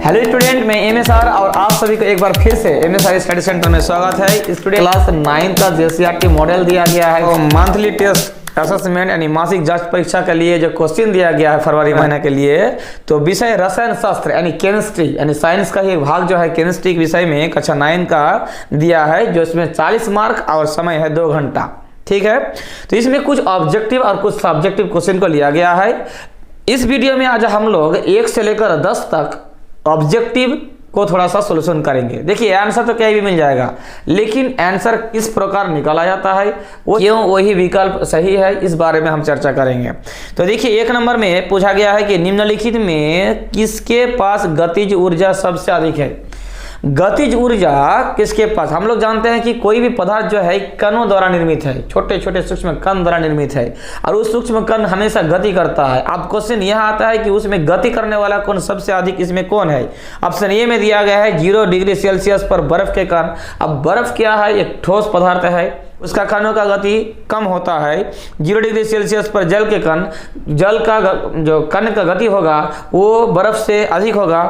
Hello student, मैं MSR और आप सभी को एक बार फिर से एमएसआर स्टडी सेंटर में स्वागत है। स्टूडेंट क्लास 9 का जेसीईआरटी मॉडल दिया गया है तो मंथली टेस्ट असेसमेंट यानी मासिक जांच परीक्षा के लिए जो क्वेश्चन दिया गया है फरवरी महीने के लिए, तो विषय रसायन शास्त्र यानी केमिस्ट्री यानी साइंस का ही भाग जो है केमिस्ट्री के विषय में कक्षा 9 का दिया है, जो इसमें 40 मार्क और समय है 2 घंटा। ठीक है, तो इसमें कुछ ऑब्जेक्टिव और कुछ सब्जेक्टिव क्वेश्चन को लिया गया है। इस वीडियो में आज हम लोग 1 से लेकर 10 तक ऑब्जेक्टिव को थोड़ा सा सॉल्यूशन करेंगे। देखिए आंसर तो कहीं भी मिल जाएगा, लेकिन आंसर किस प्रकार निकाला जाता है, वो क्यों वही विकल्प सही है, इस बारे में हम चर्चा करेंगे। तो देखिए 1 नंबर में पूछा गया है कि निम्नलिखित में किसके पास गतिज ऊर्जा सबसे अधिक है। गतिज ऊर्जा किसके पास, हम लोग जानते हैं कि कोई भी पदार्थ जो है कणों द्वारा निर्मित है, छोटे छोटे सूक्ष्म कण द्वारा निर्मित है, और उस सूक्ष्म कण हमेशा गति करता है। अब क्वेश्चन यह आता है कि उसमें गति करने वाला कौन सबसे अधिक, इसमें कौन है। ऑप्शन ए में दिया गया है 0 डिग्री सेल्सियस पर बर्फ के कण। अब बर्फ क्या है, एक ठोस पदार्थ है, उसका कणों का गति कम होता है। 0 डिग्री सेल्सियस पर जल के कण, जल का जो कण का गति होगा वो बर्फ से अधिक होगा।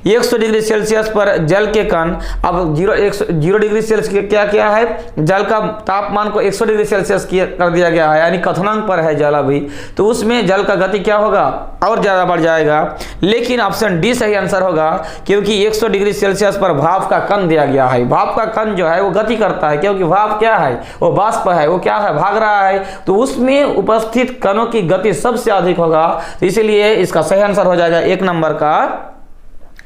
100 डिग्री सेल्सियस पर जल के कण, अब 0 डिग्री सेल्सियस क्या है, जल का तापमान को 100 डिग्री सेल्सियस कर दिया गया है, यानी कथनांक पर है जल अभी, तो उसमें जल का गति क्या होगा, और ज़्यादा बढ़ जाएगा। लेकिन ऑप्शन डी सही आंसर होगा, क्योंकि 100 डिग्री सेल्सियस पर भाप का कण दिया गया है। भाप का कण जो है वो गति करता है, क्योंकि भाप क्या है, वो वाष्प है, वो क्या है, भाग रहा है, तो उसमें उपस्थित कणों की गति सबसे अधिक होगा। तो इसलिए इसका सही आंसर हो जाएगा 1 नंबर का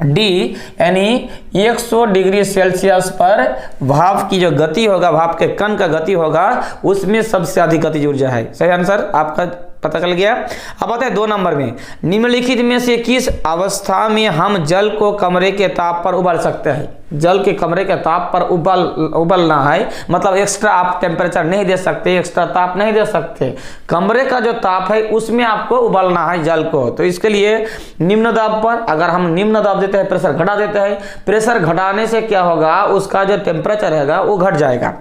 डी, यानी 100 डिग्री सेल्सियस पर भाप की जो गति होगा, भाप के कण का गति होगा, उसमें सबसे अधिक गतिज ऊर्जा है। सही आंसर आपका पता चल गया। अब आते हैं 2 नंबर में, निम्नलिखित में से किस अवस्था में हम जल को कमरे के ताप पर उबाल सकते हैं। जल के कमरे के ताप पर उबलना है, मतलब एक्स्ट्रा आप टेम्परेचर नहीं दे सकते, एक्स्ट्रा ताप नहीं दे सकते, कमरे का जो ताप है उसमें आपको उबालना है जल को। तो इसके लिए निम्न दाब पर, अगर हम निम्न दाब देते हैं, प्रेशर घटा देते हैं, प्रेशर घटाने से क्या होगा, उसका जो टेम्परेचर रहेगा वो घट जाएगा।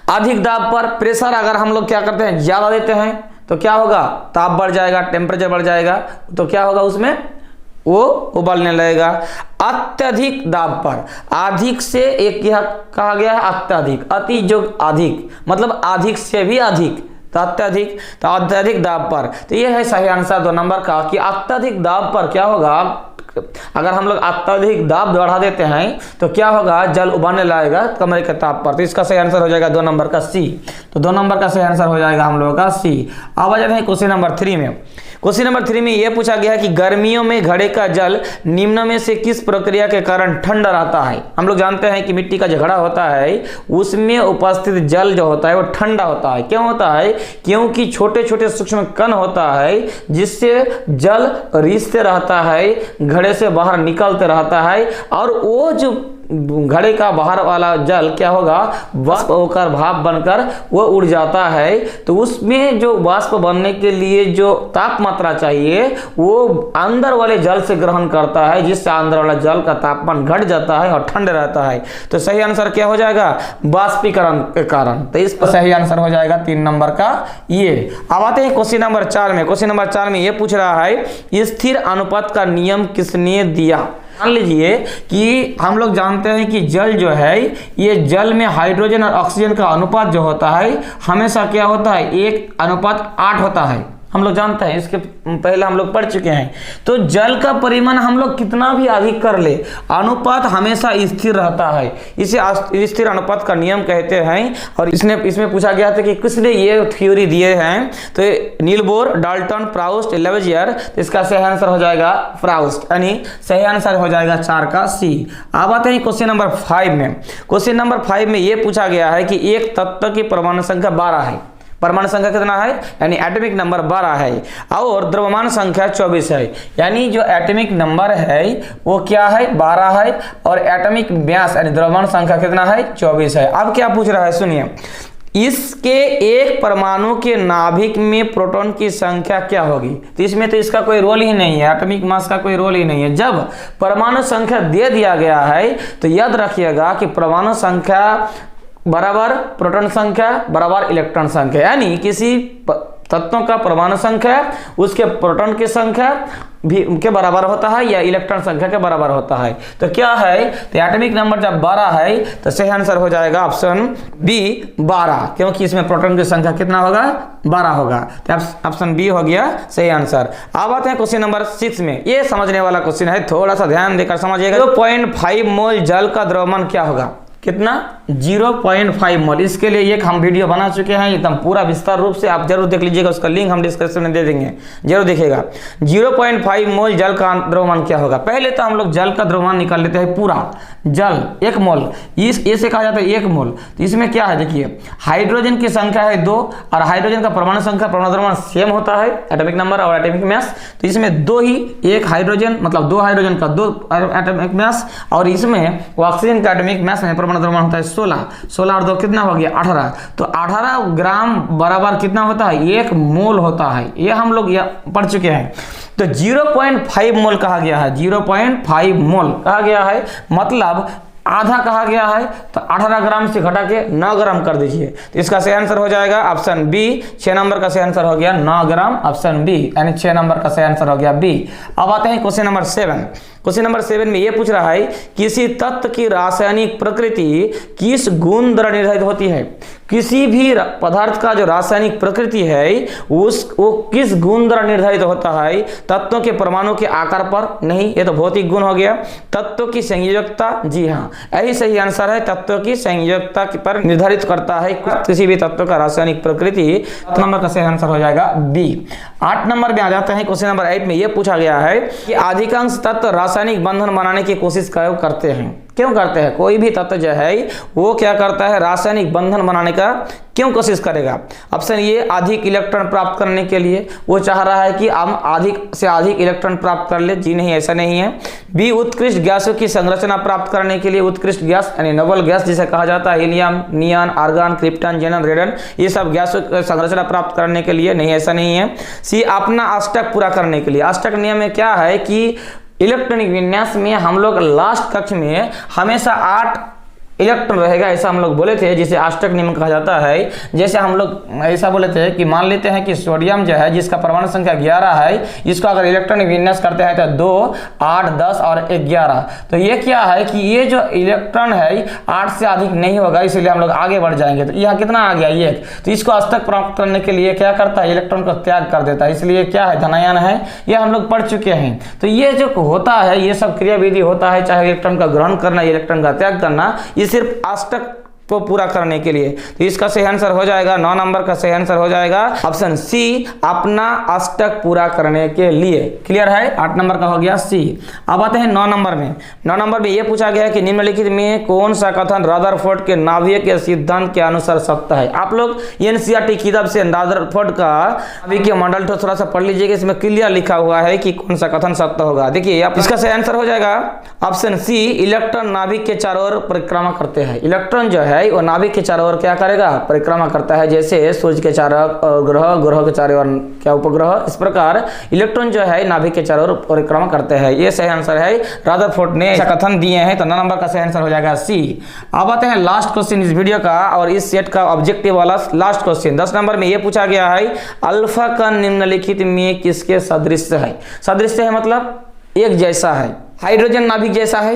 अधिक दाब पर प्रेशर अगर हम लोग क्या करते हैं, ज्यादा देते हैं, तो क्या होगा, ताप बढ़ जाएगा, टेम्परेचर बढ़ जाएगा, तो क्या होगा, उसमें वो उबलने लगेगा। अत्यधिक दाब पर, अधिक से एक यह कहा गया है अत्यधिक, अति जो अधिक मतलब अधिक से भी अधिक, तो अत्यधिक, तो अत्यधिक दाब पर, तो यह है सही आंसर 2 नंबर का, कि अत्यधिक दाब पर क्या होगा, अगर हम लोग अत्यधिक दाब बढ़ा देते हैं तो क्या होगा, जल उबालने लगेगा कमरे के ताप पर। तो इसका सही आंसर हो जाएगा 2 नंबर का सी। तो 2 नंबर का सही आंसर हो जाएगा हम लोगों का सी। अब आ जाते हैं क्वेश्चन नंबर 3 में। क्वेश्चन नंबर 3 में यह पूछा गया है कि गर्मियों में घड़े का जल निम्न में से किस प्रक्रिया के कारण ठंडा रहता है। हम लोग जानते हैं कि मिट्टी का जो घड़ा होता है उसमें उपस्थित जल जो होता है वो ठंडा होता है। क्यों होता है, क्योंकि छोटे छोटे सूक्ष्म कण होता है जिससे जल रिसते रहता है, घड़े से बाहर निकलते रहता है, और वो जो घड़े का बाहर वाला जल क्या होगा, वाष्प होकर भाप बनकर वो उड़ जाता है। तो उसमें जो वाष्प बनने के लिए जो तापमात्रा चाहिए वो अंदर वाले जल से ग्रहण करता है, जिससे अंदर वाला जल का तापमान घट जाता है और ठंड रहता है। तो सही आंसर क्या हो जाएगा, वाष्पीकरण के कारण। तो इस पर सही आंसर हो जाएगा 3 नंबर का ये। अब आते हैं क्वेश्चन नंबर 4 में। क्वेश्चन नंबर 4 में ये पूछ रहा है स्थिर अनुपात का नियम किसने दिया। मान लीजिए कि हम लोग जानते हैं कि जल जो है, ये जल में हाइड्रोजन और ऑक्सीजन का अनुपात जो होता है हमेशा क्या होता है, 1:8 होता है। हम लोग जानते हैं, इसके पहले हम लोग पढ़ चुके हैं। तो जल का परिमाण हम लोग कितना भी अधिक कर ले, अनुपात हमेशा स्थिर रहता है, इसे स्थिर अनुपात का नियम कहते हैं। और इसमें पूछा गया था कि किसने ये थ्योरी दिए हैं, तो नील बोर, डाल्टन, प्राउस्ट, लेवेजियर। तो इसका सही आंसर हो जाएगा प्राउस्ट, यानी सही आंसर हो जाएगा 4 का सी। अब आते हैं क्वेश्चन नंबर 5 में। क्वेश्चन नंबर 5 में यह पूछा गया है कि एक तत्व की परमाणु संख्या 12 है। परमाणु संख्या कितना है, यानी एटॉमिक नंबर 12 है, और द्रव्यमान संख्या 24 है। यानी जो एटॉमिक नंबर है वो क्या है, 12 है, और एटॉमिक व्यास यानी द्रव्यमान संख्या कितना है, 24 है। अब क्या पूछ रहा है, सुनिए, इसके एक परमाणु के नाभिक में प्रोटॉन की संख्या क्या होगी। तो इसमें तो इसका कोई रोल ही नहीं है, एटॉमिक मास का कोई रोल ही नहीं है। जब परमाणु संख्या दे दिया गया है तो याद रखिएगा कि परमाणु संख्या बराबर प्रोटॉन संख्या बराबर इलेक्ट्रॉन संख्या, यानी तत्वों का परमाणु संख्या उसके प्रोटॉन की संख्या भी के बराबर होता है या इलेक्ट्रॉन संख्या के बराबर होता है। तो क्या है, तो एटॉमिक नंबर जब 12 है तो सही आंसर हो जाएगा ऑप्शन बी 12, क्योंकि इसमें प्रोटॉन की संख्या कितना होगा, 12 होगा। तो ऑप्शन बी हो गया सही आंसर। अब आते हैं क्वेश्चन नंबर 6 में। ये समझने वाला क्वेश्चन है, थोड़ा सा ध्यान देकर समझिएगा। 0.5 मोल जल का द्रव्यमान क्या होगा, कितना, 0.5 मोल। इसके लिए एक हम वीडियो बना चुके हैं एकदम पूरा विस्तार रूप से, आप जरूर देख लीजिएगा, उसका लिंक हम डिस्क्रिप्शन में दे देंगे, जरूर देखिएगा। 0.5 मोल जल का द्रव्यमान क्या होगा। पहले तो हम लोग जल का द्रव्यमान निकाल लेते हैं, पूरा जल 1 मोल, इसे कहा जाता है 1 मोल। तो इसमें क्या है, देखिए हाइड्रोजन की संख्या है 2 और हाइड्रोजन का परमाणु संख्या परमाणु द्रव्यमान सेम होता है, एटॉमिक नंबर और एटॉमिक मास। तो इसमें 2 ही, 1 हाइड्रोजन मतलब 2 हाइड्रोजन का 2 एटॉमिक मास, और इसमें ऑक्सीजन का एटॉमिक मास में परमाणु द्रव्यमान होता है 16 और 2 कितना हो गया 18। तो 18 ग्राम बराबर कितना होता है, 1 मोल होता है। ये हम लोग पढ़ चुके हैं। तो 0.5 मोल कहा गया है, 0.5 मोल कहा गया है, मतलब आधा कहा गया है। तो 18 ग्राम से घटा के 9 ग्राम कर दीजिए, तो इसका सही आंसर हो जाएगा ऑप्शन बी। 6 नंबर का सही आंसर हो गया 9 ग्राम, ऑप्शन बी, यानी 6 नंबर का सही आंसर हो गया बी। अब आते हैं क्वेश्चन नंबर 7। क्वेश्चन नंबर 7 में ये पूछ रहा है, किसी तत्व की रासायनिक प्रकृति किस गुण द्वारा निर्धारित होती है। किसी भी पदार्थ का जो रासायनिक प्रकृति है वो किस गुण द्वारा निर्धारित होता है, तत्वों के परमाणु के आकार पर नहीं, ये तो भौतिक गुण हो गया। तत्वों की संयोजकता, जी हाँ यही सही आंसर है, तत्वों की संयोजकता पर निर्धारित करता है किसी भी तत्व का रासायनिक प्रकृति। 7 नंबर का सही आंसर हो जाएगा बी। 8 नंबर में आ जाते हैं। क्वेश्चन नंबर 8 में यह पूछा गया है कि अधिकांश तत्व रासायनिक बंधन बनाने की कोशिश करते हैं, क्यों करते हैं। कोई भी तत्व जो है वो क्या करता है, रासायनिक बंधन बनाने का क्यों कोशिश करेगा। ऑप्शन ए अधिक इलेक्ट्रॉन प्राप्त करने के लिए, वो चाह रहा है कि हम अधिक से अधिक इलेक्ट्रॉन प्राप्त कर ले, जी नहीं ऐसा नहीं है। बी उत्कृष्ट गैसों की संरचना प्राप्त करने के लिए, उत्कृष्ट गैस यानी नोबल गैस जिसे कहा जाता है, हीलियम, नियॉन, आर्गन, क्रिप्टन, जेनन, रेडन, ये सब गैसों की संरचना प्राप्त करने के लिए, नहीं ऐसा नहीं है। सी अपना अष्टक पूरा करने के लिए। अष्टक नियम में क्या है कि इलेक्ट्रॉनिक विन्यास में हम लोग लास्ट कक्ष में हमेशा 8 इलेक्ट्रॉन रहेगा, ऐसा हम लोग बोले थे, जिसे अष्टक नियम कहा जाता है। जैसे हम लोग ऐसा बोले थे कि मान लेते हैं कि सोडियम जो है जिसका परमाणु संख्या 11 है, इसको अगर इलेक्ट्रॉनिक विन्यास करते हैं तो 2, 8, 10 और 11। तो ये क्या है कि ये जो इलेक्ट्रॉन है 8 से अधिक नहीं होगा, इसलिए हम लोग आगे बढ़ जाएंगे। तो यहाँ कितना आ गया 1, तो इसको अष्टक प्राप्त करने के लिए क्या करता है, इलेक्ट्रॉन को त्याग कर देता है, इसलिए क्या है धनायन है, ये हम लोग पढ़ चुके हैं। तो ये जो होता है ये सब क्रियाविधि होता है, चाहे इलेक्ट्रॉन का ग्रहण करना, इलेक्ट्रॉन का त्याग करना, सिर्फ अष्टक को पूरा करने के लिए। तो इसका सही आंसर हो जाएगा 9 नंबर का सही आंसर हो जाएगा ऑप्शन सी, अपना अष्टक पूरा करने के लिए। क्लियर है, 8 नंबर का हो गया सी। अब आते हैं 9 नंबर में। 9 नंबर में यह पूछा गया कि निम्नलिखित में कौन सा कथन रदरफोर्ड के नाभिक के सिद्धांत के अनुसार सत्य है। आप लोग एनसीईआरटी किताब से रदरफोर्ड का नाभिकीय मंडल तो थोड़ा सा पढ़ लीजिएगा, इसमें क्लियर लिखा हुआ है कि कौन सा कथन सत्य होगा। देखिए इसका सही आंसर हो जाएगा ऑप्शन सी, इलेक्ट्रॉन नाभिक के चारों ओर परिक्रमा करते हैं। इलेक्ट्रॉन जो है वो नाभिक के चारों ओर क्या करेगा, परिक्रमा करता है, जैसे सूर्य के चारों ओर ग्रह, ग्रह के चारों ओर क्या उपग्रह, इस प्रकार इलेक्ट्रॉन जो है नाभिक के चारों ओर परिक्रमा करते हैं। ये सही आंसर है, रदरफोर्ड ने ऐसा कथन दिए हैं, तो 9 नंबर का सही आंसर हो जाएगा सी। अब आते हैं लास्ट क्वेश्चन इस वीडियो का और इस सेट का ऑब्जेक्टिव वाला लास्ट क्वेश्चन। 10 नंबर में यह पूछा गया है, अल्फा कण निम्नलिखित में किसके सदृश है। सदृश है मतलब एक जैसा है। हाइड्रोजन नाभिक जैसा है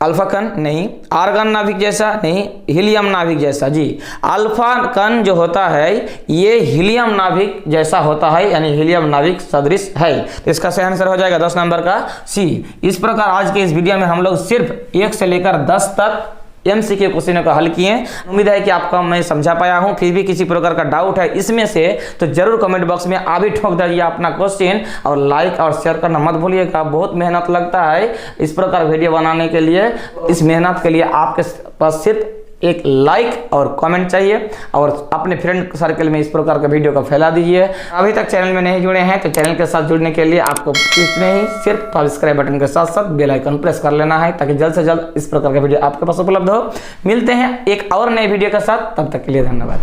अल्फा कण नहीं, आर्गन नाभिक जैसा नहीं, हीलियम नाभिक जैसा। जी अल्फा कण जो होता है ये हीलियम नाभिक जैसा होता है, यानी हीलियम नाभिक सदृश है। तो इसका सही आंसर हो जाएगा 10 नंबर का सी। इस प्रकार आज के इस वीडियो में हम लोग सिर्फ 1 से लेकर 10 तक एमसीक्यू क्वेश्चनों को हल किए। उम्मीद है कि आपको मैं समझा पाया हूं। फिर भी किसी प्रकार का डाउट है इसमें से तो जरूर कमेंट बॉक्स में आप भी ठोक दीजिए अपना क्वेश्चन, और लाइक और शेयर करना मत भूलिएगा। बहुत मेहनत लगता है इस प्रकार वीडियो बनाने के लिए। इस मेहनत के लिए आपके पास सिर्फ एक लाइक और कमेंट चाहिए, और अपने फ्रेंड सर्कल में इस प्रकार का वीडियो को फैला दीजिए। अभी तक चैनल में नहीं जुड़े हैं तो चैनल के साथ जुड़ने के लिए आपको कुछ नहीं, सिर्फ सब्सक्राइब बटन के साथ साथ बेल आइकन प्रेस कर लेना है, ताकि जल्द से जल्द इस प्रकार का वीडियो आपके पास उपलब्ध हो। मिलते हैं एक और नए वीडियो के साथ, तब तक के लिए धन्यवाद।